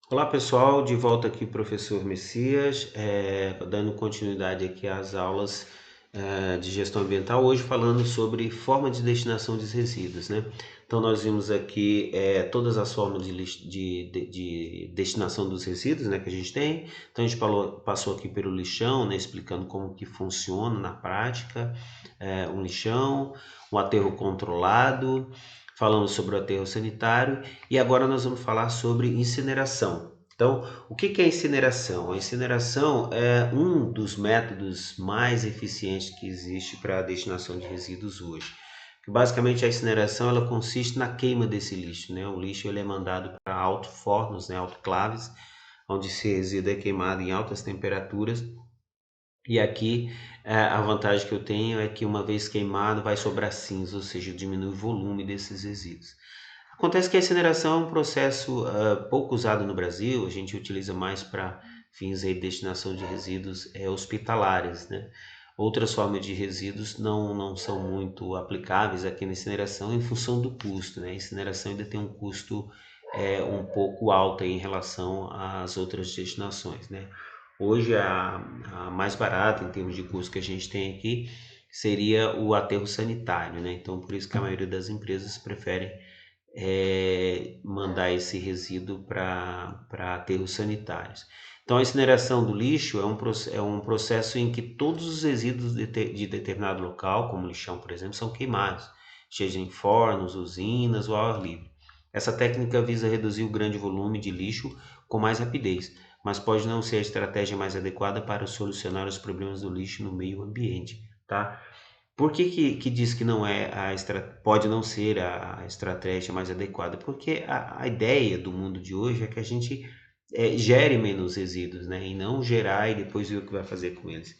Olá pessoal, de volta aqui professor Messias, dando continuidade aqui às aulas de gestão ambiental, hoje falando sobre forma de destinação de resíduos, né? Então nós vimos aqui todas as formas de destinação dos resíduos, né, que a gente tem. Então a gente passou aqui pelo lixão, né, explicando como que funciona na prática um lixão, um aterro controlado, falamos sobre o aterro sanitário e agora nós vamos falar sobre incineração. Então, o que é incineração? A incineração é um dos métodos mais eficientes que existe para a destinação de resíduos hoje. Basicamente, a incineração ela consiste na queima desse lixo, né? O lixo ele é mandado para autofornos, né? Autoclaves, onde esse resíduo é queimado em altas temperaturas. E aqui a vantagem que eu tenho é que uma vez queimado vai sobrar cinza, ou seja, diminui o volume desses resíduos. Acontece que a incineração é um processo pouco usado no Brasil, a gente utiliza mais para fins de destinação de resíduos hospitalares, né? Outras formas de resíduos não são muito aplicáveis aqui na incineração em função do custo, né? A incineração ainda tem um custo um pouco alto em relação às outras destinações, né? Hoje a mais barata em termos de custo que a gente tem aqui seria o aterro sanitário, né? Então por isso que a maioria das empresas prefere mandar esse resíduo para aterros sanitários. Então, a incineração do lixo é um processo em que todos os resíduos de determinado local, como lixão, por exemplo, são queimados, seja em fornos, usinas ou ao ar livre. Essa técnica visa reduzir o grande volume de lixo com mais rapidez, mas pode não ser a estratégia mais adequada para solucionar os problemas do lixo no meio ambiente, tá? Por que diz que não é pode não ser a estratégia mais adequada? Porque a ideia do mundo de hoje é que a gente gere menos resíduos, né? E não gerar e depois ver o que vai fazer com eles.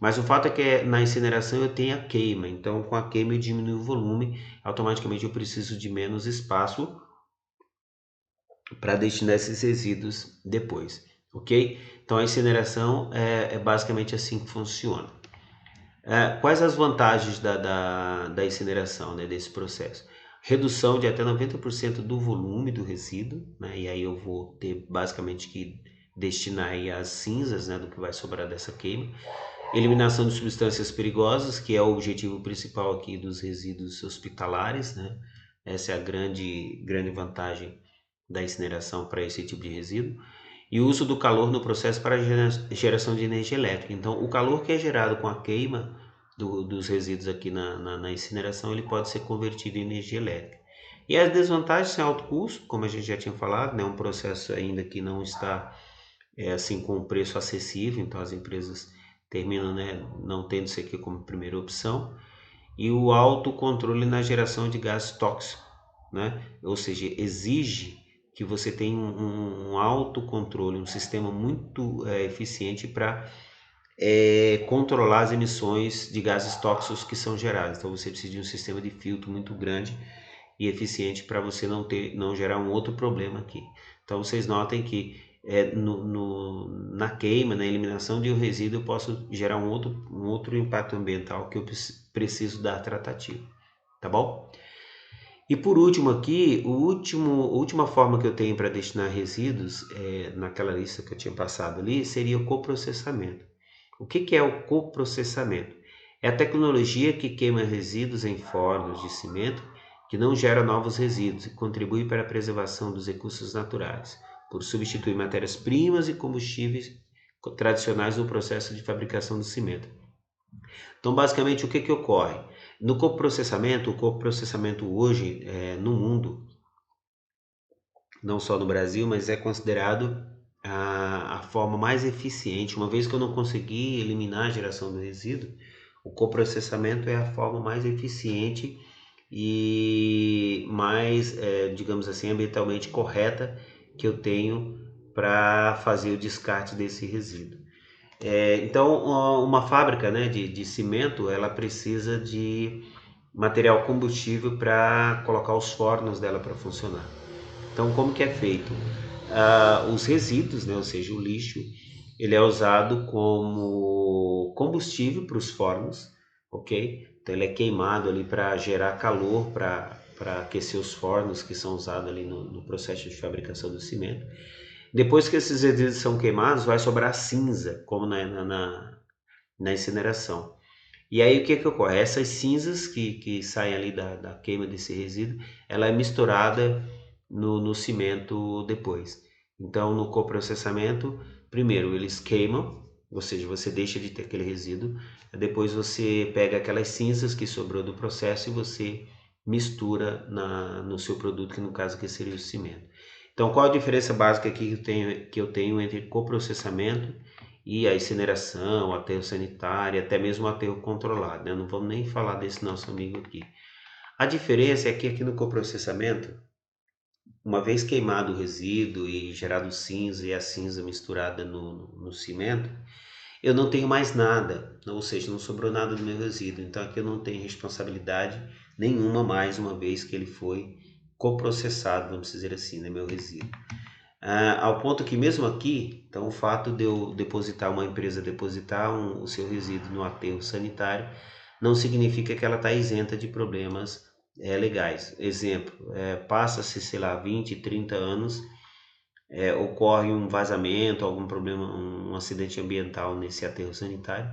Mas o fato é que na incineração eu tenho a queima, então com a queima eu diminuo o volume, automaticamente eu preciso de menos espaço para destinar esses resíduos depois, ok? Então a incineração é basicamente assim que funciona. Quais as vantagens da incineração, né, desse processo? Redução de até 90% do volume do resíduo, né, e aí eu vou ter basicamente que destinar aí as cinzas, né, do que vai sobrar dessa queima. Eliminação de substâncias perigosas, que é o objetivo principal aqui dos resíduos hospitalares, né? Essa é a grande vantagem da incineração para esse tipo de resíduo. E o uso do calor no processo para geração de energia elétrica. Então, o calor que é gerado com a queima dos resíduos aqui na incineração, ele pode ser convertido em energia elétrica. E as desvantagens são alto custo, como a gente já tinha falado, né? Um processo ainda que não está assim com um preço acessível, então as empresas terminam, né, não tendo isso aqui como primeira opção. E o alto controle na geração de gases tóxicos, né? Ou seja, exige que você tenha um alto controle, um sistema muito eficiente para controlar as emissões de gases tóxicos que são geradas. Então você precisa de um sistema de filtro muito grande e eficiente para você não gerar um outro problema aqui. Então vocês notem que na queima, na eliminação de um resíduo, eu posso gerar um outro impacto ambiental que eu preciso dar tratativo, tá bom? E por último aqui, a última forma que eu tenho para destinar resíduos, naquela lista que eu tinha passado ali, seria o coprocessamento. O que é o coprocessamento? É a tecnologia que queima resíduos em fornos de cimento que não gera novos resíduos e contribui para a preservação dos recursos naturais, por substituir matérias-primas e combustíveis tradicionais no processo de fabricação do cimento. Então, basicamente, o que ocorre? No coprocessamento, o coprocessamento hoje no mundo, não só no Brasil, mas é considerado a forma mais eficiente. Uma vez que eu não consegui eliminar a geração do resíduo, o coprocessamento é a forma mais eficiente e mais, digamos assim, ambientalmente correta que eu tenho para fazer o descarte desse resíduo. Então, uma fábrica, né, de cimento, ela precisa de material combustível para colocar os fornos dela para funcionar. Então, como que é feito? Os resíduos, né, ou seja, o lixo, ele é usado como combustível para os fornos, ok? Então, ele é queimado ali para gerar calor, para aquecer os fornos que são usados ali no processo de fabricação do cimento. Depois que esses resíduos são queimados, vai sobrar cinza, como na incineração. E aí o que ocorre? Essas cinzas que saem ali da queima desse resíduo, ela é misturada no cimento depois. Então no coprocessamento, primeiro eles queimam, ou seja, você deixa de ter aquele resíduo, depois você pega aquelas cinzas que sobrou do processo e você mistura no seu produto, que no caso aqui seria o cimento. Então qual a diferença básica que eu tenho entre coprocessamento e a incineração, o aterro sanitário, até mesmo o aterro controlado, né? Não vamos nem falar desse nosso amigo aqui. A diferença é que aqui no coprocessamento, uma vez queimado o resíduo e gerado cinza e a cinza misturada no cimento, eu não tenho mais nada, ou seja, não sobrou nada do meu resíduo. Então aqui eu não tenho responsabilidade nenhuma mais, uma vez que ele foi coprocessado, vamos dizer assim, né, meu resíduo. Ao ponto que mesmo aqui, então o fato de eu depositar, uma empresa depositar o seu resíduo no aterro sanitário, não significa que ela está isenta de problemas legais. Exemplo, passa-se, sei lá, 20, 30 anos, ocorre um vazamento, algum problema, um acidente ambiental nesse aterro sanitário.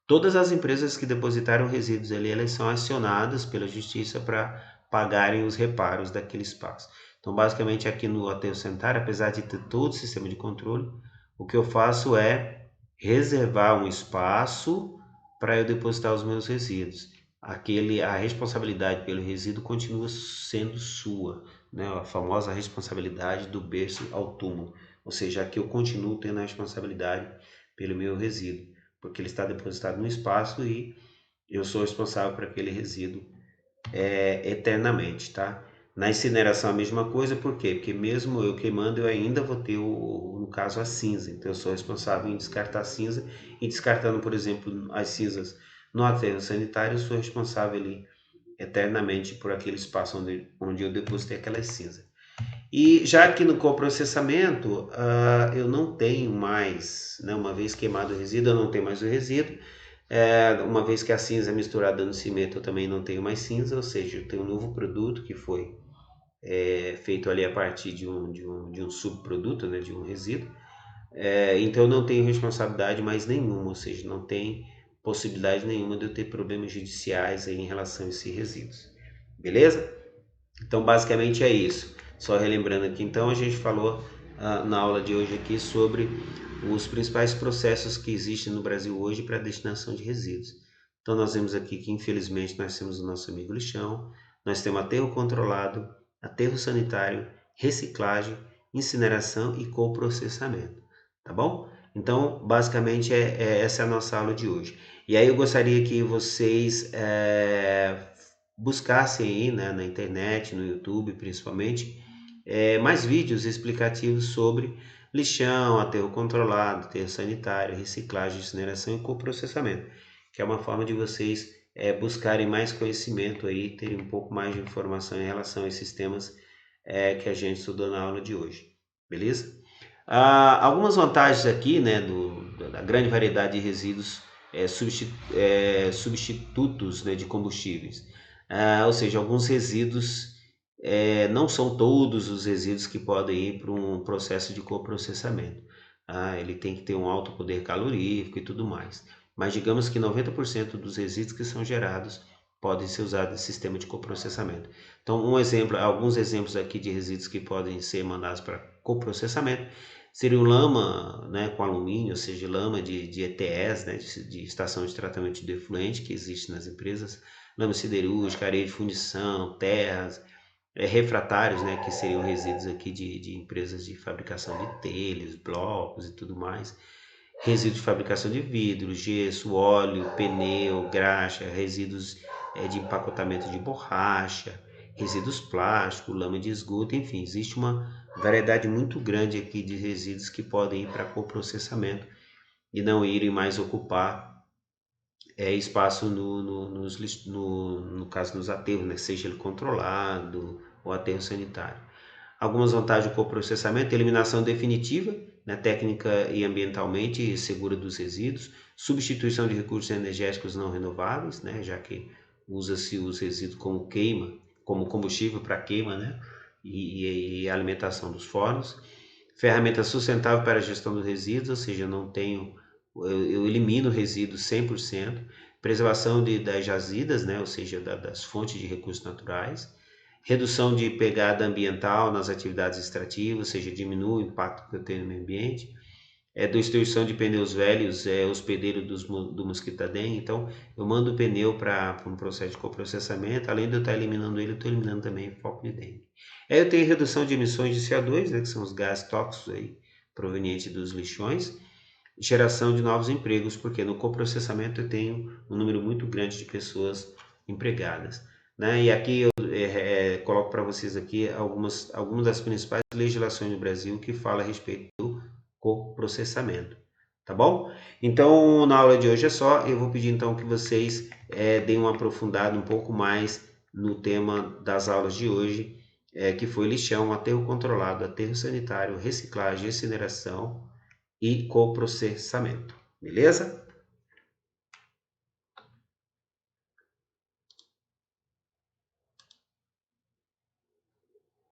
Todas as empresas que depositaram resíduos ali, elas são acionadas pela justiça para pagarem os reparos daquele espaço. Então, basicamente, aqui no aterro sanitário, apesar de ter todo o sistema de controle, o que eu faço é reservar um espaço para eu depositar os meus resíduos. A responsabilidade pelo resíduo continua sendo sua, né? A famosa responsabilidade do berço ao túmulo. Ou seja, aqui eu continuo tendo a responsabilidade pelo meu resíduo, porque ele está depositado no espaço e eu sou responsável por aquele resíduo eternamente, tá? Na incineração a mesma coisa, por quê? Porque mesmo eu queimando, eu ainda vou ter, no caso, a cinza. Então eu sou responsável em descartar a cinza e descartando, por exemplo, as cinzas no aterro sanitário, eu sou responsável ali eternamente por aquele espaço onde eu depositei aquelas cinzas. E já aqui no coprocessamento, eu não tenho mais, né, uma vez queimado o resíduo, eu não tenho mais o resíduo. Uma vez que a cinza é misturada no cimento, eu também não tenho mais cinza, ou seja, eu tenho um novo produto que foi feito ali a partir de um subproduto, né, de um resíduo. Então eu não tenho responsabilidade mais nenhuma, ou seja, não tem possibilidade nenhuma de eu ter problemas judiciais aí em relação a esses resíduos. Beleza? Então, basicamente é isso. Só relembrando aqui, então, a gente falou na aula de hoje aqui sobre os principais processos que existem no Brasil hoje para a destinação de resíduos. Então, nós vemos aqui que, infelizmente, nós temos o nosso amigo lixão, nós temos aterro controlado, aterro sanitário, reciclagem, incineração e coprocessamento, tá bom? Então, basicamente, essa é a nossa aula de hoje. E aí eu gostaria que vocês buscassem aí, né, na internet, no YouTube principalmente, mais vídeos explicativos sobre lixão, aterro controlado, aterro sanitário, reciclagem, incineração e coprocessamento, que é uma forma de vocês buscarem mais conhecimento aí, terem um pouco mais de informação em relação a esses temas que a gente estudou na aula de hoje, beleza? Algumas vantagens aqui, né, da grande variedade de resíduos substitutos, né, de combustíveis. Ou seja, alguns resíduos não são todos os resíduos que podem ir para um processo de coprocessamento. Ele tem que ter um alto poder calorífico e tudo mais. Mas digamos que 90% dos resíduos que são gerados podem ser usados em sistema de coprocessamento. Então, alguns exemplos aqui de resíduos que podem ser mandados para coprocessamento seriam lama, né, com alumínio, ou seja, lama de ETS, né, de estação de tratamento de efluente que existe nas empresas, lama siderúrgica, areia de fundição, terras, refratários, né, que seriam resíduos aqui de empresas de fabricação de telhas, blocos e tudo mais, resíduos de fabricação de vidro, gesso, óleo, pneu, graxa, resíduos de empacotamento de borracha, resíduos plásticos, lama de esgoto, enfim, existe uma variedade muito grande aqui de resíduos que podem ir para coprocessamento e não irem mais ocupar espaço no caso nos aterros, né? Seja ele controlado ou aterro sanitário. Algumas vantagens do coprocessamento: eliminação definitiva, né, técnica e ambientalmente segura dos resíduos, substituição de recursos energéticos não renováveis, né, já que usa-se os resíduos como combustível para queima, né, e alimentação dos fornos. Ferramenta sustentável para a gestão dos resíduos, ou seja, eu elimino resíduos 100%. Preservação das jazidas, né, ou seja, das fontes de recursos naturais. Redução de pegada ambiental nas atividades extrativas, ou seja, diminui o impacto que eu tenho no meio ambiente. Destruição de pneus velhos, hospedeiro do mosquito dengue. Então, eu mando o pneu para um processo de coprocessamento. Além de eu estar eliminando ele, eu estou eliminando também o foco de dengue. Aí eu tenho redução de emissões de CO2, né, que são os gases tóxicos aí, provenientes dos lixões. Geração de novos empregos, porque no coprocessamento eu tenho um número muito grande de pessoas empregadas. Né? E aqui eu coloco para vocês aqui algumas das principais legislações no Brasil que falam a respeito do coprocessamento, tá bom? Então, na aula de hoje é só. Eu vou pedir então que vocês deem uma aprofundada um pouco mais no tema das aulas de hoje, que foi lixão, aterro controlado, aterro sanitário, reciclagem, incineração e coprocessamento, beleza?